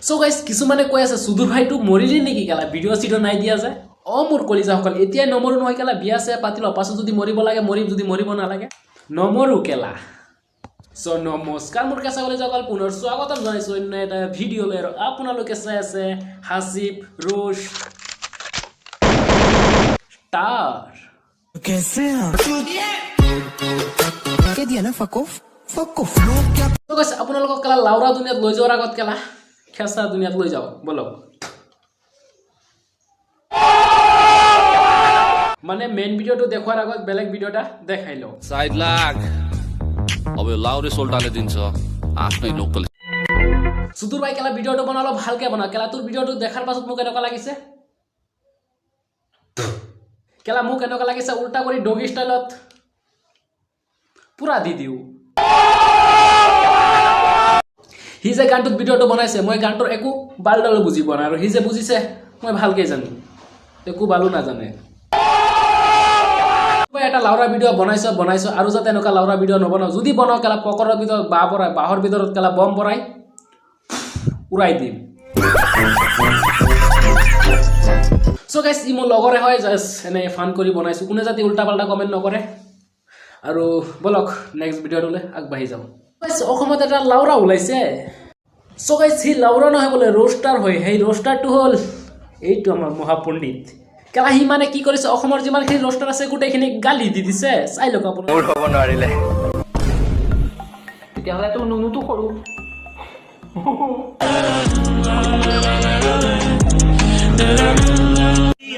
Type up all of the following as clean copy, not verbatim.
so guys কিছুমানে কৈ আছে সুদূৰ ভাইটো মৰিলি নেকি কেলা ভিডিও সিডিও নাই দিয়া যায় মোৰ কলিজা সকল এতিয়া নমৰু নহয় কেলা বিয়া আছে পাতিল পাছত যদি মৰিব লাগে মৰিম যদি মৰিব নালাগে নমৰু কেলা সো নমস্কাৰ মোৰ কেঁচা কলিজা সকল পুনৰ স্বাগতম জনাইছো অন্য এটা ভিডিও লৈ আৰু আপোনালোকে চাই আছে হাসিব ৰোজ স্টাৰ कैसे क्या दिया ना फकोफ তো গাইস আপোনালোকক কেলা লাউৰা দুনিয়াত লৈ যোৱাৰ আগত কেলা খেঁচা দুনিয়াত লৈ যাও বলক মানে মেইন ভিডিওটো দেখুৱাৰ আগত বেলেগ ভিডিওটা দেখাই লও 7 লাখ अब लाउरे सोल्टाले दिन्छ आफ्नै लोकल সুদূৰ ভাই কেলা ভিডিওটো বনালো ভালকে বনা কেলা তোৰ ভিডিওটো দেখাৰ পাছত মোক এনেকুৱা লাগিছে কেলা মোক এনেকুৱা লাগিছে উল্টা কৰি ডগি ষ্টাইলত পুৰা দি দিও হি যে গানটোত ভিডিওটো বনাইছে মই গানটোৰ একো বালডাল বুজি পোৱা নাই আৰু হি যে বুজিছে মই ভালকে জানো একো বালু নাজানে মই এটা লাউৰা ভিডিও বনাইছো আৰু যাতে এনেকুৱা লাউৰা ভিডিও নবনাও যদি বনাও কেলা পকৰৰ ভিতৰত বাহৰ ভিতৰত কেলা বম ভৰাই উৰাই দিম সো গাইস ই মোৰ লগৰে হয় জাস্ট এনে ফান কৰি বনাইছো কোনে যাতে উল্টা পাল্টা কমেন্ট নকৰে আৰু বলক নেক্সট ভিডিওটোলৈ আগবাঢ়ি যাম গাইস অসমত এটা লাউৰা ওলাইছে সো গাইস হি লাউৰা নহয় বলে ৰোস্টাৰ হয় হেই ৰোস্টাৰটো হল এইটো আমাৰ মহাপণ্ডিত কেলা হি মানে কি কৰিছে অসমৰ যিমানখিনি ৰোস্টাৰ আছে গোটেইখিনি গালি দি দিছে চাই লওক আপুনি মোৰ হ'ব নোৱাৰিলে তেতিয়াহ'লে তো নুনুটো কৰো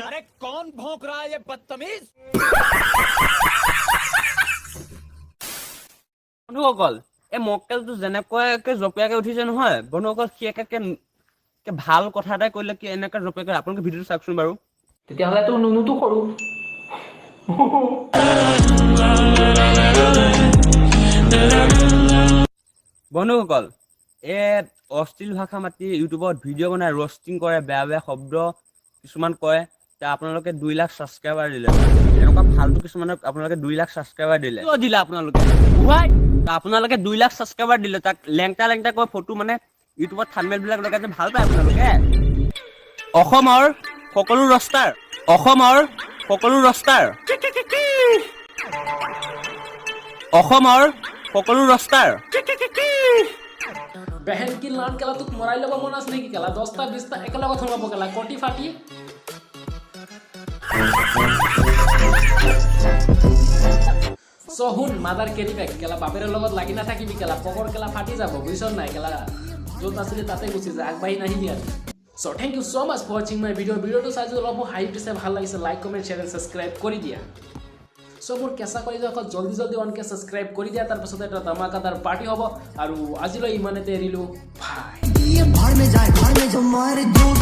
अरे कौन भौंक रहा है ये बदतमीज বন্ধুসকল এই মক্কেলটো যেনেকৈ জপিয়াকে উঠিছে নহয় বন্ধুসকল সি একে ভাল কথা এটা কৰিলে কি এনেকৈ জপিয়াকে আপোনালোকে ভিডিঅ'টো চাওকচোন বাৰু তেতিয়াহ'লে তো নুনুটো কৰো বন্ধুসকল অশ্লীল ভাষা মাতি ইউটিউবত ভিডিঅ' বনাই ৰষ্টিং কৰে বেয়া শব্দ কিছুমান কয় আপোনালোকে 2 লাখ ছাবস্ক্ৰাইবাৰ দিলে এনেকুৱা ফালতু কিছুমানক আপোনালোকে 2 লাখ ছাবস্ক্ৰাইবাৰ দিলে কিয় দিলে আপোনালোকে 2 লাখ ছাবস্ক্ৰাইবাৰ দিলে তাক লেংটা কৈ ফটো মানে ইউটিউবত থাম্বনেল বিলাক লগাই যে ভাল পায় আপোনালোকে অসমৰ সকলো ৰষ্টাৰ বেহেন কি লান কেলা তোক মৰাই ল'ব মন আছে নেকি কেলা 10টা 20টা একেলগত সোমাব কেলা কটি ফাটি সহুন মাদার কেৰি বেক কেলা বাপেৰ লগত লাগি নাথাকিবি কেলা পকৰ কেলা ফাটি যাব বুইছ নাই কেলা য'ত আছিলে তাতে গুচি যা আগবাঢ়ি নাহিবি আৰু so thank you so much for watching my ভিডিওটো চাই যদি অলপ হাইপ দিছে ভাল লাগিছে লাইক কমেন্ট শেয়াৰ সাবস্ক্ৰাইব কৰি দিয়া সো মোৰ কেঁচা কৰি যাওক জলদি অনকে সাবস্ক্ৰাইব কৰি দিয়া তাৰ পাছত এটা ধমাকাদাৰ পাৰ্টি হ'ব আৰু আজিলৈ ইমানতে এৰিলো বাই ये भाड़ में जाए मारे दूर